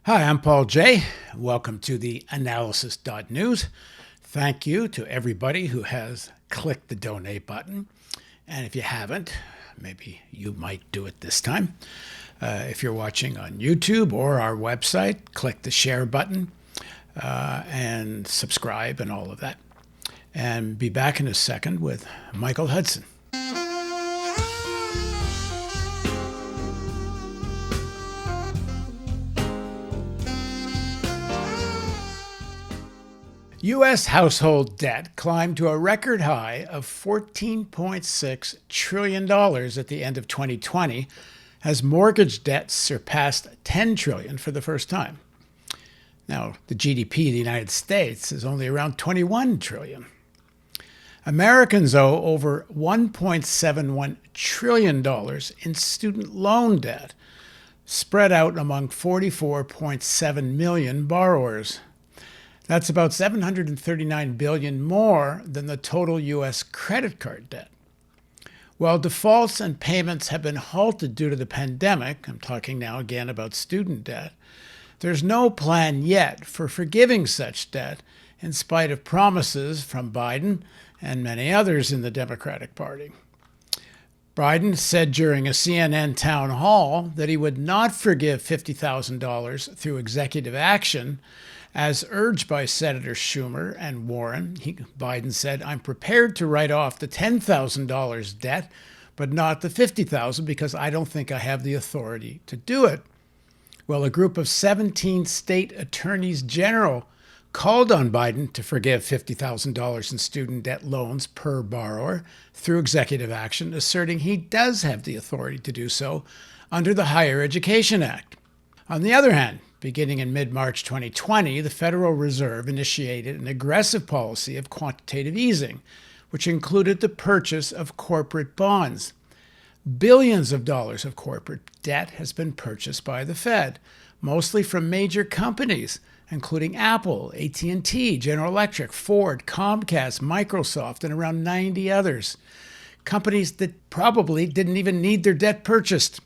Hi, I'm Paul J. Welcome to theAnalysis-news. Thank you to everybody who has clicked the donate button. And if you haven't, maybe you might do it this time. If you're watching on YouTube or our website, click the share button and subscribe and all of that. And be back in a second with Michael Hudson. U.S. household debt climbed to a record high of $14.6 trillion at the end of 2020 as mortgage debt surpassed $10 trillion for the first time. Now, the GDP of the United States is only around $21 trillion. Americans owe over $1.71 trillion in student loan debt, spread out among 44.7 million borrowers. That's about $739 billion more than the total U.S. credit card debt. While defaults and payments have been halted due to the pandemic, I'm talking now again about student debt, there's no plan yet for forgiving such debt in spite of promises from Biden and many others in the Democratic Party. Biden said during a CNN town hall that he would not forgive $50,000 through executive action, as urged by Senators Schumer and Warren. Biden said, "I'm prepared to write off the $10,000 debt, but not the $50,000 because I don't think I have the authority to do it." Well, a group of 17 state attorneys general called on Biden to forgive $50,000 in student debt loans per borrower through executive action, asserting he does have the authority to do so under the Higher Education Act. On the other hand, beginning in mid-March 2020, the Federal Reserve initiated an aggressive policy of quantitative easing, which included the purchase of corporate bonds. Billions of dollars of corporate debt has been purchased by the Fed, mostly from major companies, including Apple, AT&T, General Electric, Ford, Comcast, Microsoft, and around 90 others. Companies that probably didn't even need their debt purchased.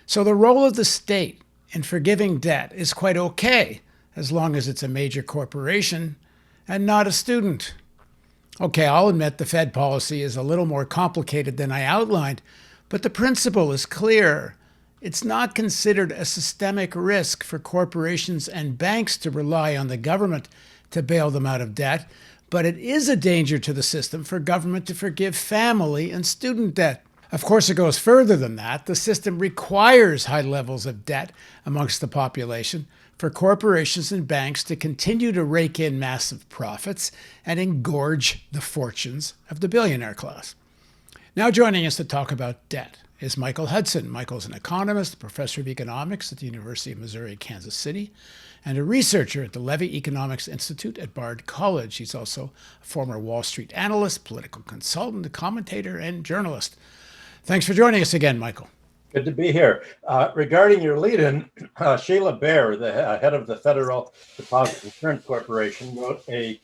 So the role of the state in forgiving debt is quite okay, as long as it's a major corporation and not a student. Okay, I'll admit the Fed policy is a little more complicated than I outlined, but the principle is clear. It's not considered a systemic risk for corporations and banks to rely on the government to bail them out of debt, but it is a danger to the system for government to forgive family and student debt. Of course, it goes further than that. The system requires high levels of debt amongst the population for corporations and banks to continue to rake in massive profits and engorge the fortunes of the billionaire class. Now joining us to talk about debt is Michael Hudson. Michael's an economist, professor of economics at the University of Missouri, Kansas City, and a researcher at the Levy Economics Institute at Bard College. He's also a former Wall Street analyst, political consultant, a commentator, and journalist. Thanks for joining us again, Michael. Good to be here. Regarding your lead-in, Sheila Bair, the head of the Federal Deposit Insurance Corporation, wrote an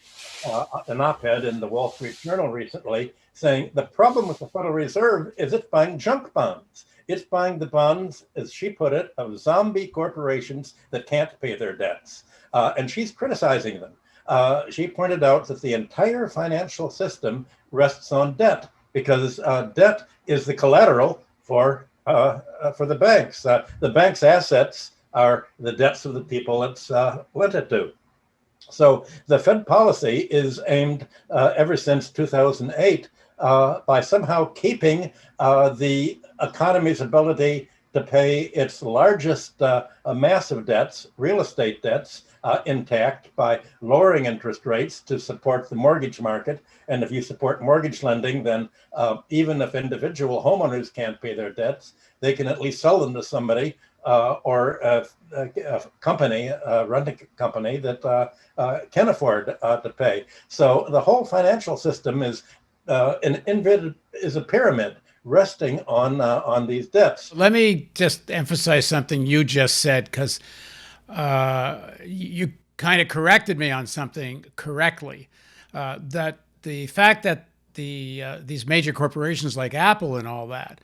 op-ed in the Wall Street Journal recently saying the problem with the Federal Reserve is it's buying junk bonds. It's buying the bonds, as she put it, of zombie corporations that can't pay their debts. And she's criticizing them. She pointed out that the entire financial system rests on debt because debt is the collateral for the banks. The bank's assets are the debts of the people it's lent it to. So the Fed policy is aimed ever since 2008 by somehow keeping the economy's ability to pay its largest massive debts, real estate debts, intact by lowering interest rates to support the mortgage market. And if you support mortgage lending, then even if individual homeowners can't pay their debts, they can at least sell them to somebody or a company, a renting company that can afford to pay. So the whole financial system is a pyramid resting on these debts. Let me just emphasize something you just said, because you kind of corrected me on something correctly, that the fact that these major corporations like Apple and all that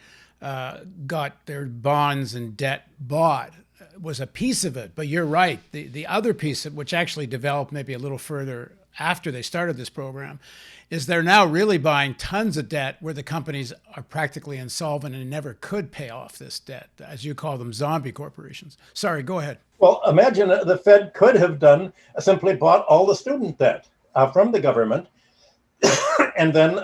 got their bonds and debt bought was a piece of it, but you're right. The other piece, which actually developed maybe a little further after they started this program, is they're now really buying tons of debt where the companies are practically insolvent and never could pay off this debt, as you call them, zombie corporations. Sorry, go ahead. Well, imagine the Fed could have done simply bought all the student debt from the government and then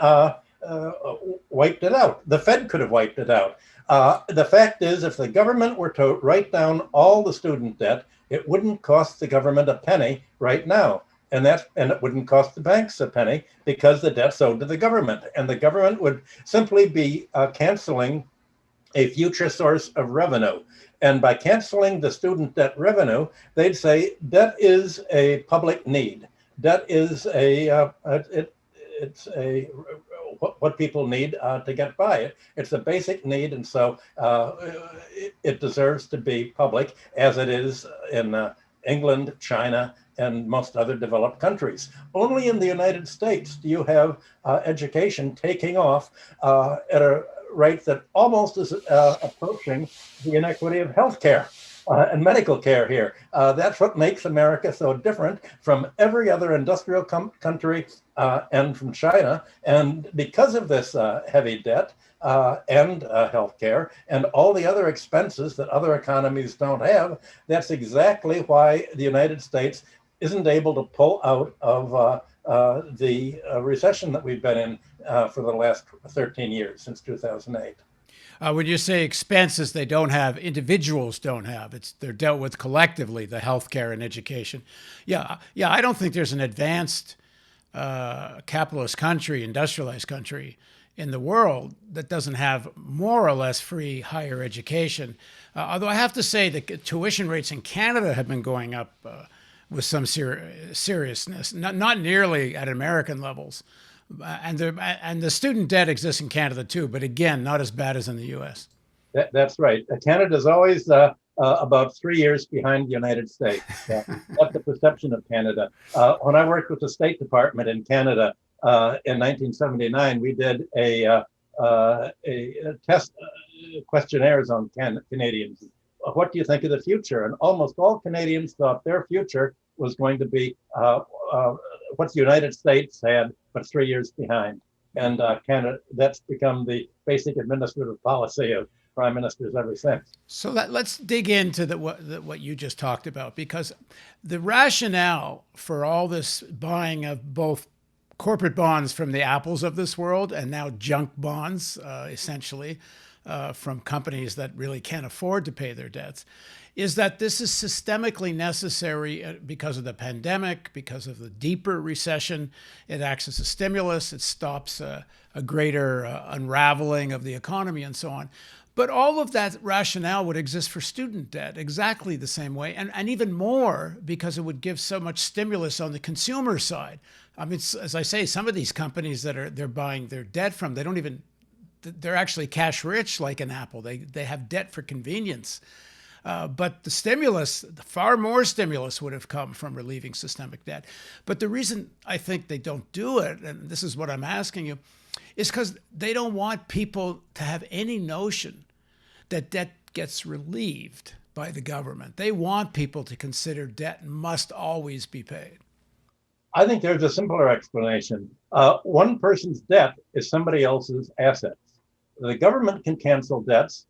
wiped it out. The Fed could have wiped it out. The fact is, if the government were to write down all the student debt, it wouldn't cost the government a penny right now. And it wouldn't cost the banks a penny because the debt's owed to the government. And the government would simply be canceling a future source of revenue. And by canceling the student debt revenue, they'd say debt is a public need. Debt is what people need to get by. It's a basic need, and so it deserves to be public, as it is in England, China, and most other developed countries. Only in the United States do you have education taking off at a rate that almost is approaching the inequity of healthcare and medical care here. That's what makes America so different from every other industrial country and from China. And because of this heavy debt and healthcare and all the other expenses that other economies don't have, that's exactly why the United States isn't able to pull out of the recession that we've been in for the last 13 years, since 2008. When you say expenses they don't have, individuals don't have. They're dealt with collectively, the healthcare and education. Yeah. I don't think there's an advanced capitalist country, industrialized country in the world that doesn't have more or less free higher education. Although I have to say that tuition rates in Canada have been going up with some seriousness, not nearly at American levels. And the student debt exists in Canada too, but again, not as bad as in the U.S. That's right. Canada's always about 3 years behind the United States. That's the perception of Canada. When I worked with the State Department in Canada in 1979, we did a test questionnaires on Canadians. What do you think of the future? And almost all Canadians thought their future was going to be what the United States had, but 3 years behind. And Canada, that's become the basic administrative policy of prime ministers ever since. So let's dig into what you just talked about, because the rationale for all this buying of both corporate bonds from the Apples of this world and now junk bonds, essentially, from companies that really can't afford to pay their debts, is that this is systemically necessary because of the pandemic, because of the deeper recession. It acts as a stimulus. It stops a greater unraveling of the economy and so on. But all of that rationale would exist for student debt exactly the same way, and even more, because it would give so much stimulus on the consumer side. I mean, as I say, some of these companies that they're buying their debt from, they're actually cash rich, like an Apple. They have debt for convenience. But the stimulus, far more stimulus would have come from relieving systemic debt. But the reason I think they don't do it, and this is what I'm asking you, is because they don't want people to have any notion that debt gets relieved by the government. They want people to consider debt must always be paid. I think there's a simpler explanation. One person's debt is somebody else's assets. The government can cancel debts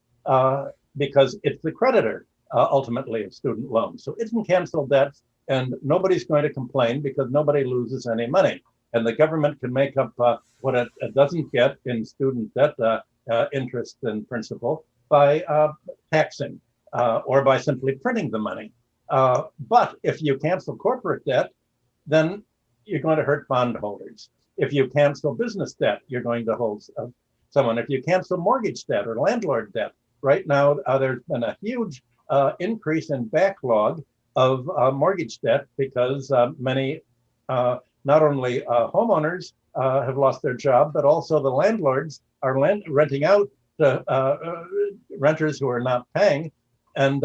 because it's the creditor, ultimately, of student loans. So it can cancel debts, and nobody's going to complain because nobody loses any money. And the government can make up what it doesn't get in student debt interest and principal by taxing or by simply printing the money. But if you cancel corporate debt, then you're going to hurt bondholders. If you cancel business debt, you're going to hold someone. If you cancel mortgage debt or landlord debt, right now there's been a huge increase in backlog of mortgage debt because many not only homeowners have lost their job, but also the landlords are renting out to renters who are not paying. And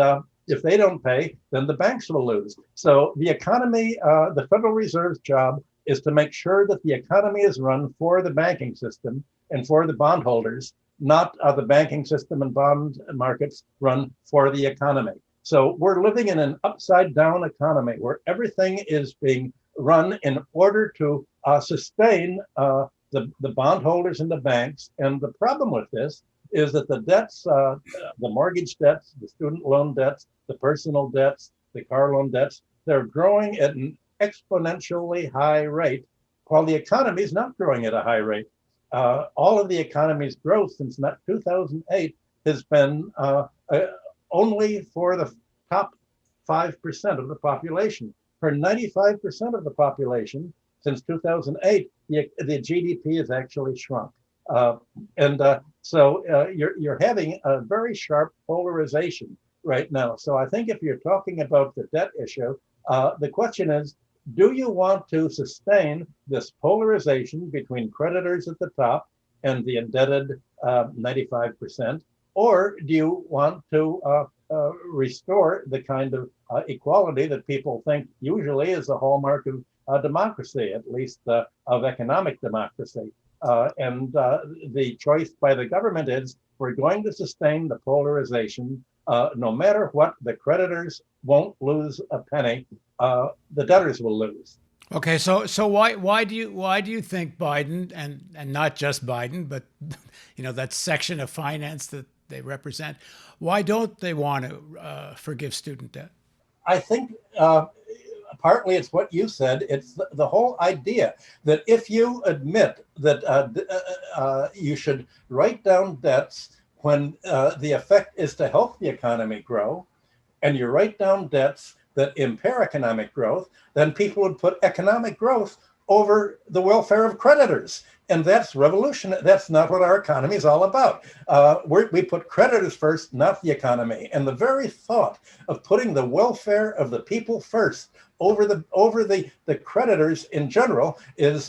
if they don't pay, then the banks will lose. So the economy, the Federal Reserve's job is to make sure that the economy is run for the banking system and for the bondholders, not the banking system and bond markets run for the economy. So we're living in an upside down economy where everything is being run in order to sustain the bondholders and the banks. And the problem with this is that the debts, the mortgage debts, the student loan debts, the personal debts, the car loan debts, they're growing at an exponentially high rate, while the economy is not growing at a high rate. All of the economy's growth since 2008 has been only for the top 5% of the population. For 95% of the population, since 2008, the GDP has actually shrunk. So you're having a very sharp polarization right now. So I think if you're talking about the debt issue, the question is, do you want to sustain this polarization between creditors at the top and the indebted 95%? Or do you want to restore the kind of equality that people think usually is the hallmark of democracy, at least of economic democracy? And the choice by the government is, we're going to sustain the polarization. No matter what, the creditors won't lose a penny. The debtors will lose. Okay, so why do you think Biden and not just Biden, but that section of finance that they represent, why don't they want to forgive student debt? I think partly it's what you said. It's the whole idea that if you admit that you should write down debts when the effect is to help the economy grow, and you write down debts that impair economic growth, then people would put economic growth over the welfare of creditors. And that's revolutionary. That's not what our economy is all about. We put creditors first, not the economy. And the very thought of putting the welfare of the people first over the creditors in general is,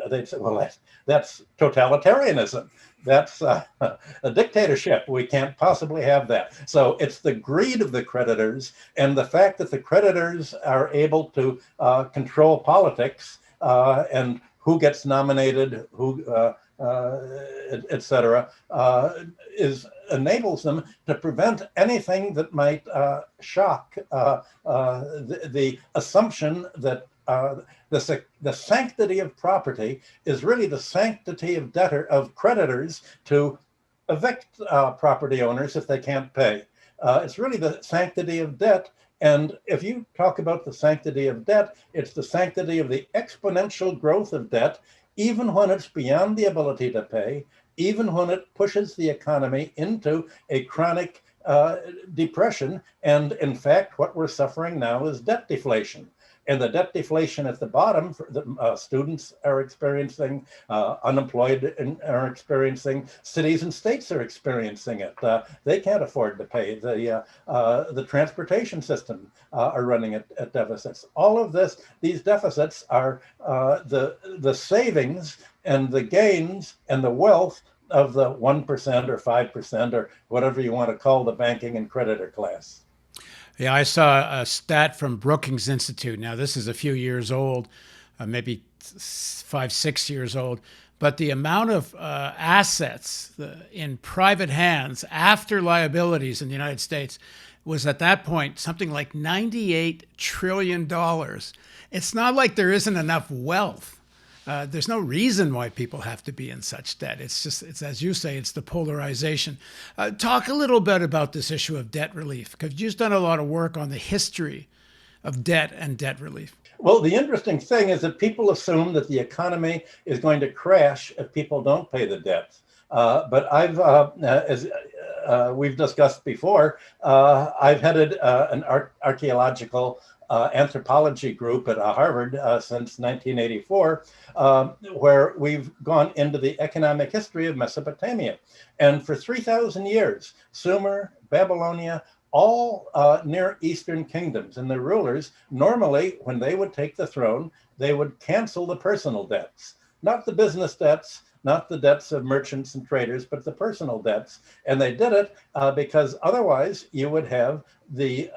they'd say, well, that's totalitarianism. That's a dictatorship. We can't possibly have that. So it's the greed of the creditors and the fact that the creditors are able to control politics and who gets nominated, who, et cetera, enables them to prevent anything that might shock the assumption that the sanctity of property is really the sanctity of creditors to evict property owners if they can't pay. It's really the sanctity of debt. And if you talk about the sanctity of debt, it's the sanctity of the exponential growth of debt, even when it's beyond the ability to pay, even when it pushes the economy into a chronic depression. And in fact, what we're suffering now is debt deflation. And the debt deflation at the bottom, students are experiencing, unemployed are experiencing, cities and states are experiencing it. They can't afford to pay. The transportation system are running at deficits. All of these deficits are the savings and the gains and the wealth of the 1% or 5% or whatever you want to call the banking and creditor class. Yeah, I saw a stat from Brookings Institute. Now, this is a few years old, maybe 5, 6 years old. But the amount of assets in private hands after liabilities in the United States was at that point something like $98 trillion. It's not like there isn't enough wealth. There's no reason why people have to be in such debt. It's as you say, it's the polarization. Talk a little bit about this issue of debt relief, because you've done a lot of work on the history of debt and debt relief. Well, the interesting thing is that people assume that the economy is going to crash if people don't pay the debts. But as we've discussed before, I've headed an archaeological anthropology group at Harvard since 1984, where we've gone into the economic history of Mesopotamia. And for 3,000 years, Sumer, Babylonia, all Near Eastern kingdoms and their rulers, normally when they would take the throne, they would cancel the personal debts, not the business debts, not the debts of merchants and traders, but the personal debts. And they did it because otherwise you would have the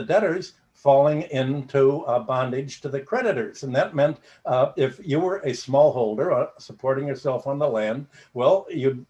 debtors falling into bondage to the creditors. And that meant if you were a smallholder supporting yourself on the land, well, you'd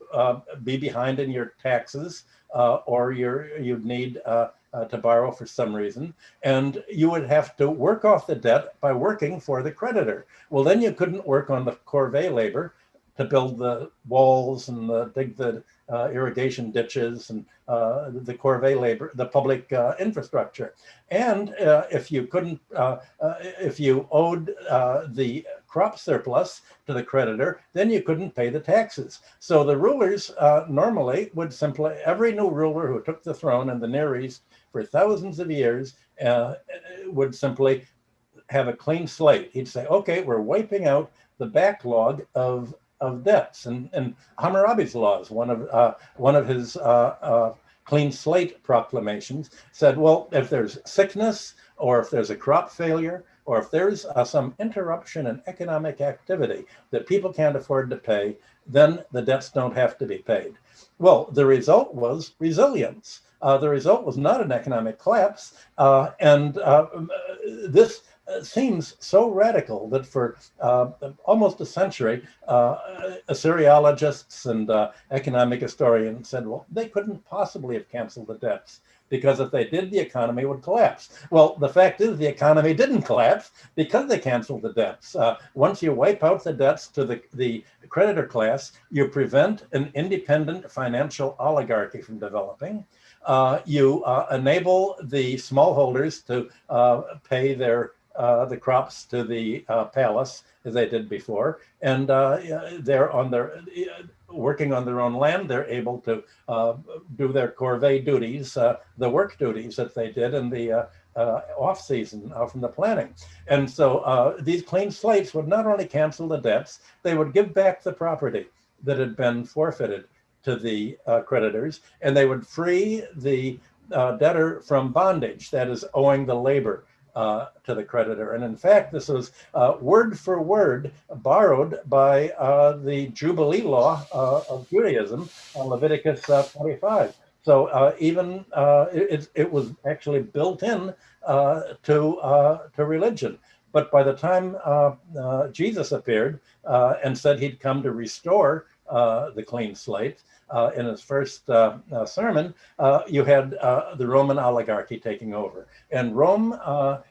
be behind in your taxes. or you'd need to borrow for some reason, and you would have to work off the debt by working for the creditor. Well, then you couldn't work on the corvée labor to build the walls and dig the irrigation ditches and the corvée labor, the public infrastructure. And if you couldn't, if you owed the crop surplus to the creditor, then you couldn't pay the taxes. So the rulers normally would simply, every new ruler who took the throne in the Near East for thousands of years would simply have a clean slate. He'd say, okay, we're wiping out the backlog of debts. And Hammurabi's laws, one of his clean slate proclamations, said, well, if there's sickness, or if there's a crop failure, or if there's some interruption in economic activity that people can't afford to pay, then the debts don't have to be paid. Well, the result was resilience. The result was not an economic collapse. This seems so radical that for almost a century, Assyriologists and economic historians said, well, they couldn't possibly have canceled the debts, because if they did, the economy would collapse. Well, the fact is the economy didn't collapse because they canceled the debts. Once you wipe out the debts to the creditor class, you prevent an independent financial oligarchy from developing. You enable the smallholders to pay the crops to the palace as they did before, and they're on their working on their own land. They're able to do their corvée duties, the work duties that they did in the off season from the planning. And so these clean slates would not only cancel the debts, they would give back the property that had been forfeited to the creditors, and they would free the debtor from bondage, that is, owing the labor to the creditor. And in fact, this was word for word borrowed by the Jubilee law of Judaism, Leviticus 25. So even it was actually built in to religion. But by the time Jesus appeared and said he'd come to restore the clean slate, in his first sermon, you had the Roman oligarchy taking over. And Rome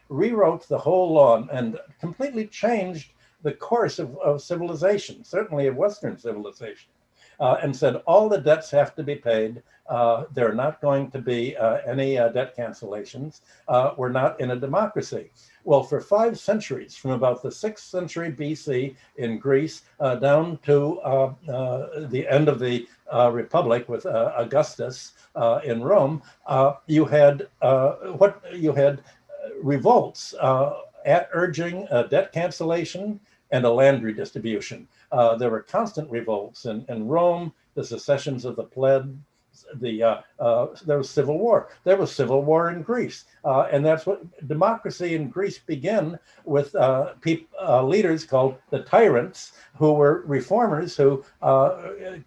rewrote the whole law and completely changed the course of civilization, certainly of Western civilization, and said all the debts have to be paid. There are not going to be any debt cancellations. We're not in a democracy. Well, for 5 centuries, from about the 6th century BC in Greece down to the end of the Republic with Augustus in Rome, you had revolts at urging a debt cancellation and a land redistribution. There were constant revolts in Rome, the secessions of the plebs. There was civil war. There was civil war in Greece, and that's what democracy in Greece began with. Leaders called the tyrants, who were reformers who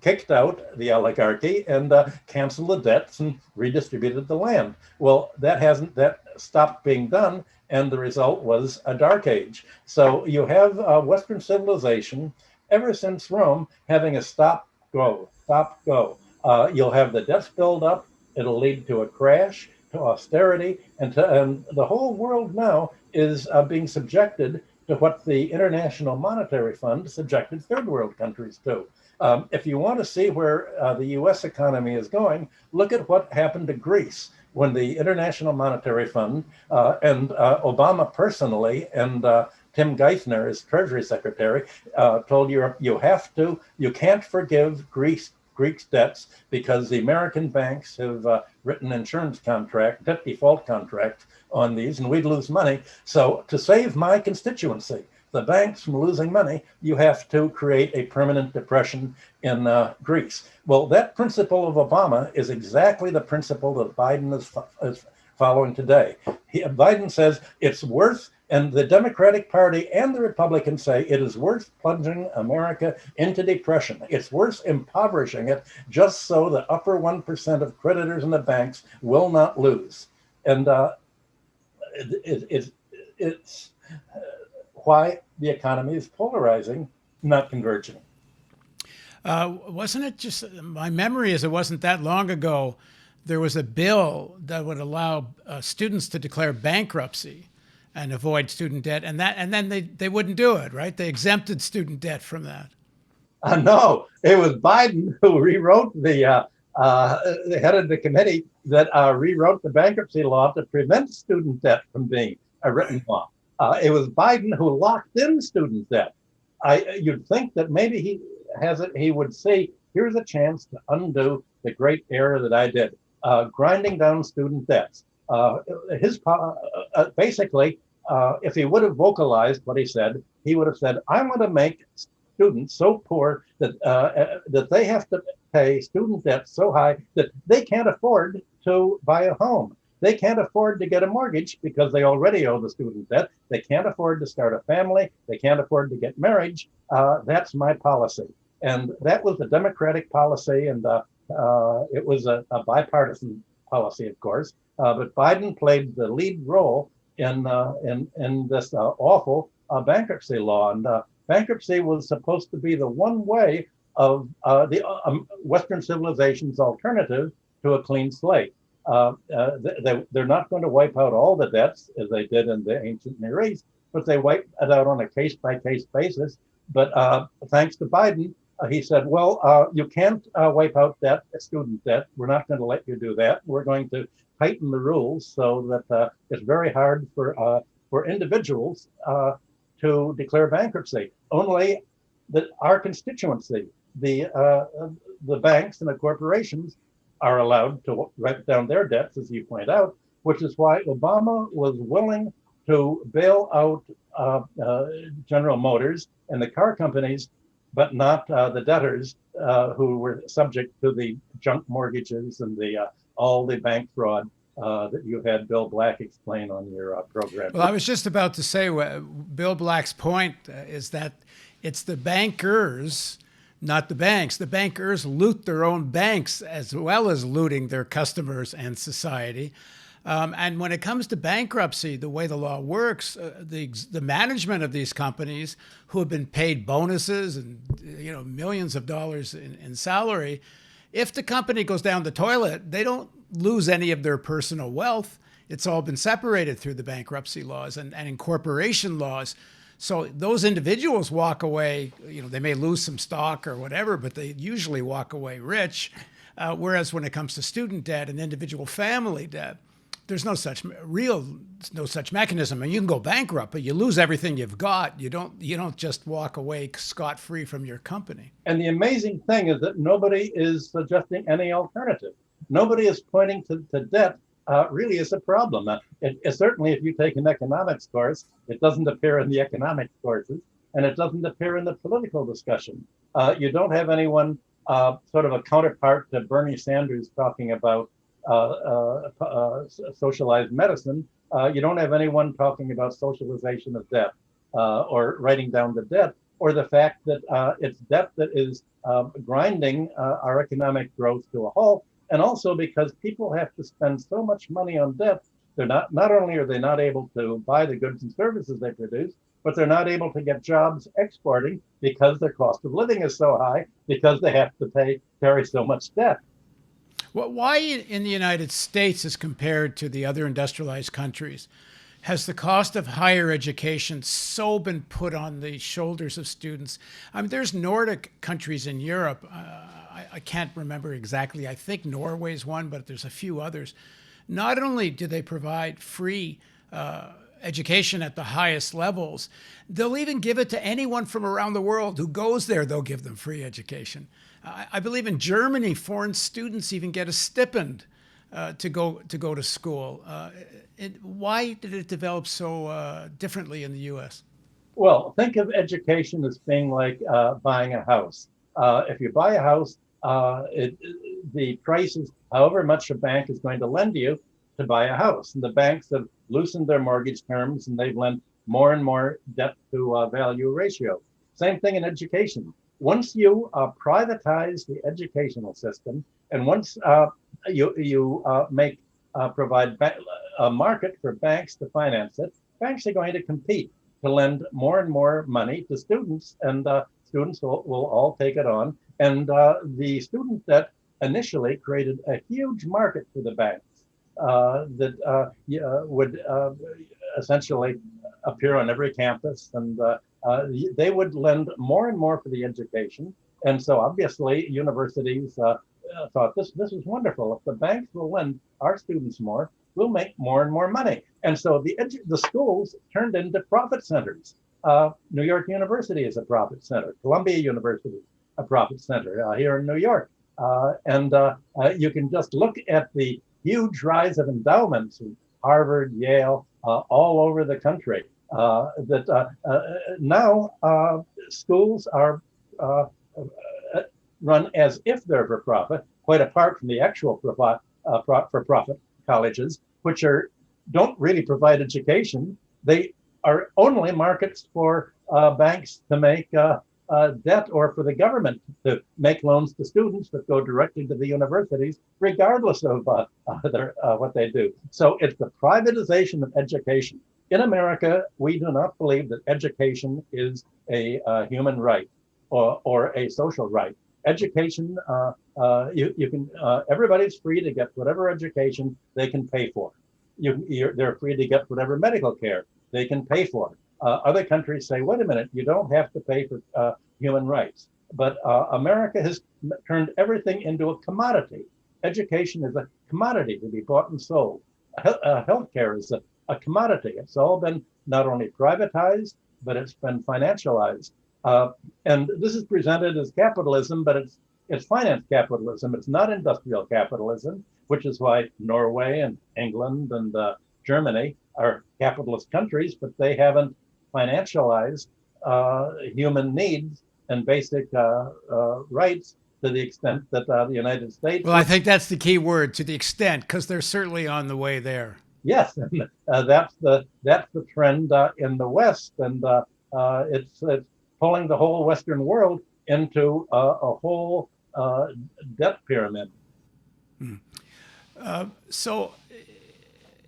kicked out the oligarchy and canceled the debts and redistributed the land. Well, that stopped being done, and the result was a dark age. So you have Western civilization ever since Rome having a stop go. You'll have the debts build up. It'll lead to a crash, to austerity, and the whole world now is being subjected to what the International Monetary Fund subjected third world countries to. If you want to see where the U.S. economy is going, look at what happened to Greece when the International Monetary Fund and Obama personally and Tim Geithner, as Treasury Secretary, told Europe, you can't forgive Greece's debts because the American banks have written debt default contracts on these, and we'd lose money. So to save my constituency, the banks, from losing money, you have to create a permanent depression in Greece. Well, that principle of Obama is exactly the principle that Biden is following today. Biden says it's worth, and the Democratic Party and the Republicans say it is worth plunging America into depression. It's worth impoverishing it just so the upper 1% of creditors in the banks will not lose. And it's why the economy is polarizing, not converging. Wasn't it just, my memory is it wasn't that long ago there was a bill that would allow students to declare bankruptcy and avoid student debt, and then they wouldn't do it, right? They exempted student debt from that. No, it was Biden who rewrote the head of the committee that rewrote the bankruptcy law to prevent student debt from being a written law. It was Biden who locked in student debt. You'd think that maybe he would say, here's a chance to undo the great error that I did, grinding down student debts. Basically, if he would have vocalized what he said, he would have said, I'm going to make students so poor that they have to pay student debt so high that they can't afford to buy a home. They can't afford to get a mortgage because they already owe the student debt. They can't afford to start a family. They can't afford to get married. That's my policy. And that was the Democratic policy. And it was a bipartisan policy, of course. But Biden played the lead role in this awful bankruptcy law. And bankruptcy was supposed to be the one way of the Western civilization's alternative to a clean slate. They're not going to wipe out all the debts as they did in the ancient Near East, but they wipe it out on a case-by-case basis. But thanks to Biden, he said, well, you can't wipe out debt, student debt. We're not going to let you do that. We're going to tighten the rules so that it's very hard for individuals to declare bankruptcy. Only that our constituency, the banks and the corporations, are allowed to write down their debts, as you point out, which is why Obama was willing to bail out General Motors and the car companies, but not the debtors who were subject to the junk mortgages and all the bank fraud that you had Bill Black explain on your program. Well, I was just about to say, Bill Black's point is that it's the bankers, not the banks. The bankers loot their own banks as well as looting their customers and society. And when it comes to bankruptcy, the way the law works, the management of these companies who have been paid bonuses and millions of dollars in salary, if the company goes down the toilet, they don't lose any of their personal wealth. It's all been separated through the bankruptcy laws and incorporation laws. So those individuals walk away, they may lose some stock or whatever, but they usually walk away rich. Whereas when it comes to student debt and individual family debt, there's no such mechanism. And you can go bankrupt, but you lose everything you've got. You don't just walk away scot-free from your company. And the amazing thing is that nobody is suggesting any alternative. Nobody is pointing to debt really is a problem. It certainly, if you take an economics course, it doesn't appear in the economics courses, and it doesn't appear in the political discussion. You don't have anyone sort of a counterpart to Bernie Sanders talking about socialized medicine. You don't have anyone talking about socialization of debt or writing down the debt, or the fact that it's debt that is grinding our economic growth to a halt. And also because people have to spend so much money on debt, they're not only are they not able to buy the goods and services they produce, but they're not able to get jobs exporting because their cost of living is so high because they have to carry so much debt. Well, why in the United States, as compared to the other industrialized countries, has the cost of higher education so been put on the shoulders of students? I mean, there's Nordic countries in Europe. I can't remember exactly. I think Norway's one, but there's a few others. Not only do they provide free education at the highest levels, they'll even give it to anyone from around the world who goes there. They'll give them free education. I believe in Germany, foreign students even get a stipend to go to school. Why did it develop so differently in the U.S.? Well, think of education as being like buying a house. If you buy a house, the price is however much a bank is going to lend you to buy a house. And the banks have loosened their mortgage terms and they've lent more and more debt to value ratio. Same thing in education. Once you privatize the educational system, and once you provide a market for banks to finance it, banks are going to compete to lend more and more money to students, and students will all take it on. And the student debt initially created a huge market for the banks that would essentially appear on every campus, and they would lend more and more for the education. And so obviously universities thought this was wonderful. If the banks will lend our students more, we'll make more and more money. And so the schools turned into profit centers. New York University is a profit center. Columbia University, a profit center here in New York. And you can just look at the huge rise of endowments in Harvard, Yale, all over the country. Now schools are run as if they're for profit, quite apart from the actual for-profit colleges, which don't really provide education. They are only markets for banks to make debt, or for the government to make loans to students that go directly to the universities, regardless of what they do. So it's the privatization of education. In America, we do not believe that education is a human right or a social right. Education, everybody's free to get whatever education they can pay for. They're free to get whatever medical care they can pay for. Other countries say, wait a minute, you don't have to pay for human rights. But America has turned everything into a commodity. Education is a commodity to be bought and sold. Healthcare is a commodity. It's all been not only privatized, but it's been financialized. And this is presented as capitalism, but it's finance capitalism. It's not industrial capitalism, which is why Norway and England and Germany are capitalist countries, but they haven't financialized human needs and basic rights to the extent that the United States. Well, I think that's the key word, to the extent, because they're certainly on the way there. Yes, and that's the trend in the West, and it's pulling the whole Western world into a whole debt pyramid. So,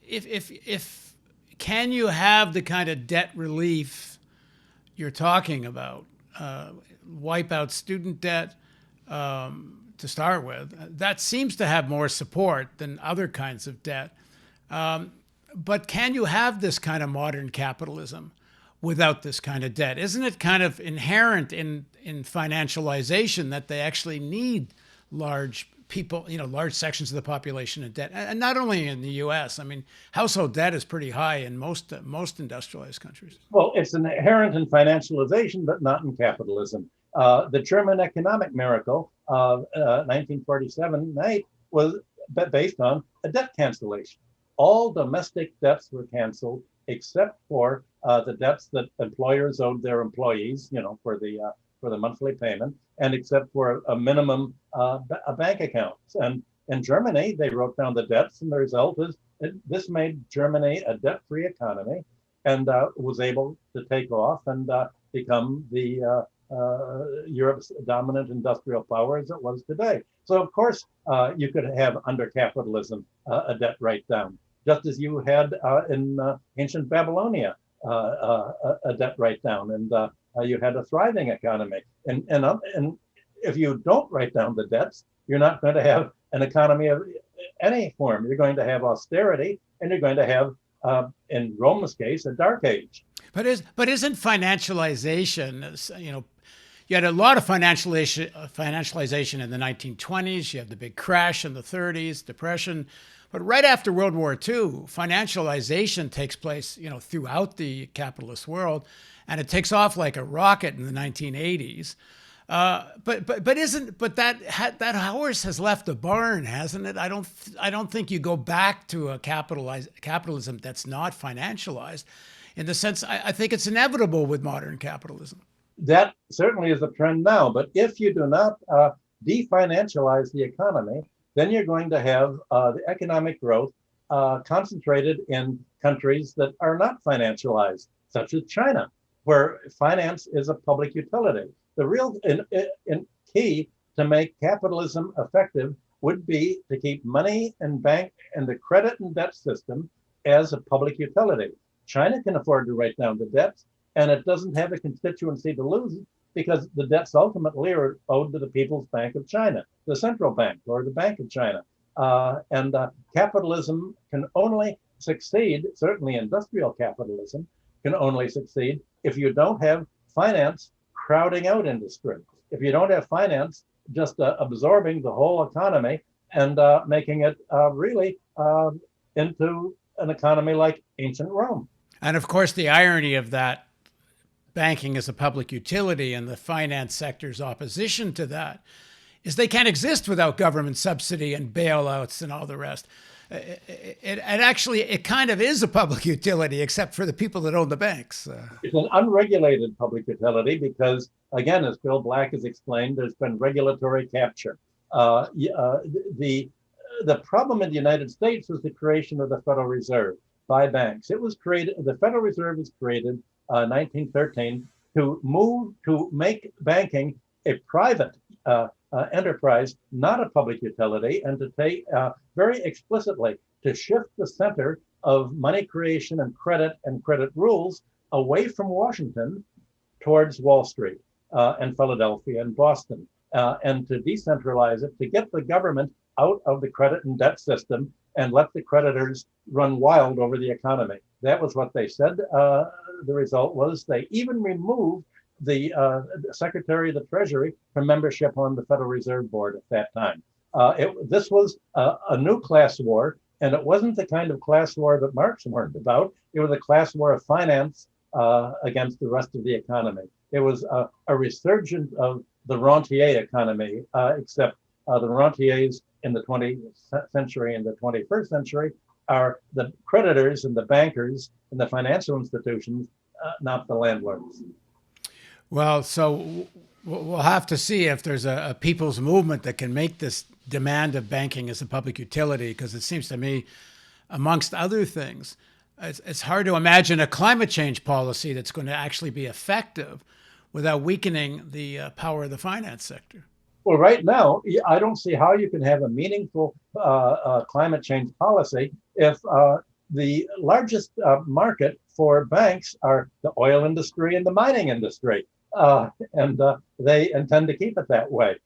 if can you have the kind of debt relief you're talking about, wipe out student debt to start with? That seems to have more support than other kinds of debt. But can you have this kind of modern capitalism without this kind of debt? Isn't it kind of inherent in financialization that they actually need large people, large sections of the population in debt? And not only in the U.S. I mean, household debt is pretty high in most industrialized countries. Well, it's inherent in financialization, but not in capitalism. The German economic miracle of 1947-8 was based on a debt cancellation. All domestic debts were canceled except for the debts that employers owed their employees, for the monthly payment, and except for a minimum bank accounts. And in Germany, they wrote down the debts, and the result is this made Germany a debt-free economy, and was able to take off and become the Europe's dominant industrial power as it was today. So of course, you could have under capitalism a debt write-down, just as you had in ancient Babylonia a debt write-down, and you had a thriving economy. And if you don't write down the debts, you're not going to have an economy of any form. You're going to have austerity, and you're going to have, in Rome's case, a dark age. But isn't financialization, you had a lot of financialization in the 1920s. You had the big crash in the 30s, depression. But right after World War II, financialization takes place, throughout the capitalist world, and it takes off like a rocket in the 1980s. But that horse has left the barn, hasn't it? I don't think you go back to a capitalism that's not financialized. In the sense, I think it's inevitable with modern capitalism. That certainly is a trend now. But if you do not definancialize the economy, then you're going to have the economic growth concentrated in countries that are not financialized, such as China, where finance is a public utility. The real key to make capitalism effective would be to keep money and bank and the credit and debt system as a public utility. China can afford to write down the debts, and it doesn't have a constituency to lose because the debts ultimately are owed to the People's Bank of China, the central bank, or the Bank of China. And capitalism can only succeed, certainly industrial capitalism can only succeed if you don't have finance crowding out industry. If you don't have finance just absorbing the whole economy and making it really into an economy like ancient Rome. And of course, the irony of that, banking as a public utility and the finance sector's opposition to that, is they can't exist without government subsidy and bailouts and all the rest. It kind of is a public utility, except for the people that own the banks. It's an unregulated public utility because, again, as Bill Black has explained, there's been regulatory capture. The problem in the United States was the creation of the Federal Reserve by banks. It was created, the Federal Reserve was created in 1913 to make banking a private enterprise, not a public utility, and to take very explicitly to shift the center of money creation and credit rules away from Washington towards Wall Street and Philadelphia and Boston, and to decentralize it, to get the government out of the credit and debt system and let the creditors run wild over the economy. That was what they said. The result was they even removed the Secretary of the Treasury from membership on the Federal Reserve Board at that time. This was a new class war, and it wasn't the kind of class war that Marx warned about. It was a class war of finance against the rest of the economy. It was a resurgence of the rentier economy, except the rentiers in the 20th century and the 21st century are the creditors and the bankers and the financial institutions, not the landlords. Well, so we'll have to see if there's a people's movement that can make this demand of banking as a public utility, because it seems to me, amongst other things, it's hard to imagine a climate change policy that's going to actually be effective without weakening the power of the finance sector. Well, right now, I don't see how you can have a meaningful climate change policy if the largest market for banks are the oil industry and the mining industry. And they intend to keep it that way.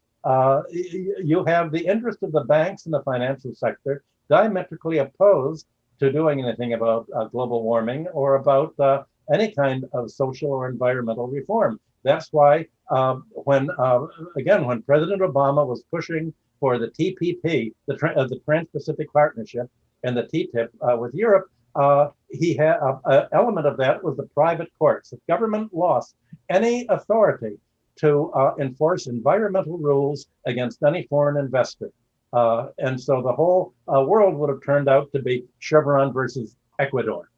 You have the interest of the banks and the financial sector diametrically opposed to doing anything about global warming or about any kind of social or environmental reform. That's why when President Obama was pushing for the TPP, the Trans-Pacific Partnership, and the TTIP with Europe, he had an element of that was the private courts. The government lost any authority to enforce environmental rules against any foreign investor. And so the whole world would have turned out to be Chevron versus Ecuador.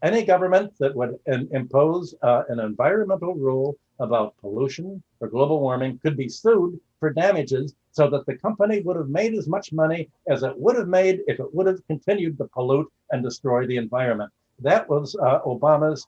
Any government that would impose an environmental rule about pollution or global warming could be sued for damages, so that the company would have made as much money as it would have made if it would have continued to pollute and destroy the environment. That was Obama's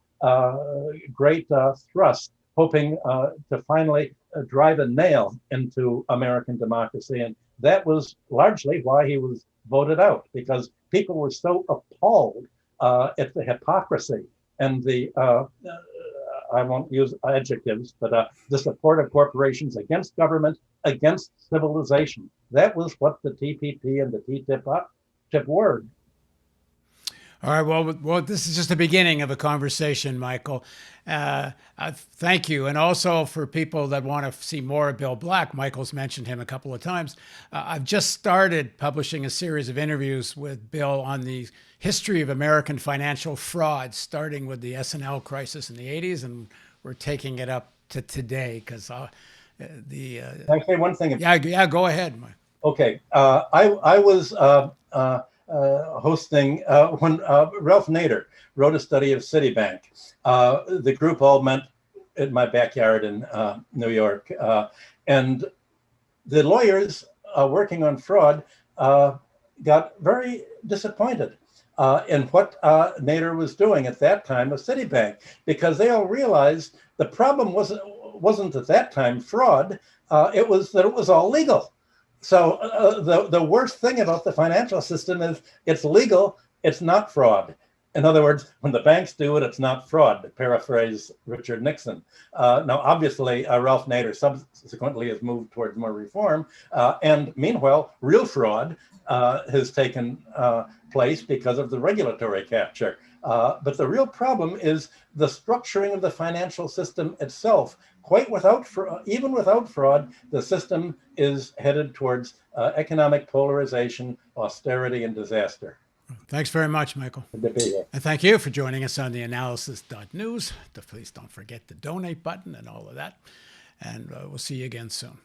great thrust, hoping to finally drive a nail into American democracy. And that was largely why he was voted out, because people were so appalled at the hypocrisy and the, I won't use adjectives, but the support of corporations against government, against civilization. That was what the TPP and the TTIP were. All right. Well, this is just the beginning of a conversation, Michael. Thank you. And also for people that want to see more of Bill Black, Michael's mentioned him a couple of times. I've just started publishing a series of interviews with Bill on the history of American financial fraud, starting with the S&L crisis in the 80s. And we're taking it up to today because Can I say one thing? Yeah, go ahead, Mike. Okay. I was hosting when Ralph Nader wrote a study of Citibank. The group all met in my backyard in New York. And the lawyers working on fraud got very disappointed in what Nader was doing at that time with Citibank, because they all realized the problem wasn't at that time fraud, it was that it was all legal. So the worst thing about the financial system is it's legal, it's not fraud. In other words, when the banks do it, it's not fraud, to paraphrase Richard Nixon. Now, obviously, Ralph Nader subsequently has moved towards more reform. And meanwhile, real fraud has taken place because of the regulatory capture. But the real problem is the structuring of the financial system itself. Even without fraud, the system is headed towards economic polarization, austerity, and disaster. Thanks very much, Michael. Good to be here. And thank you for joining us on theAnalysis.news. Please don't forget the donate button and all of that. And we'll see you again soon.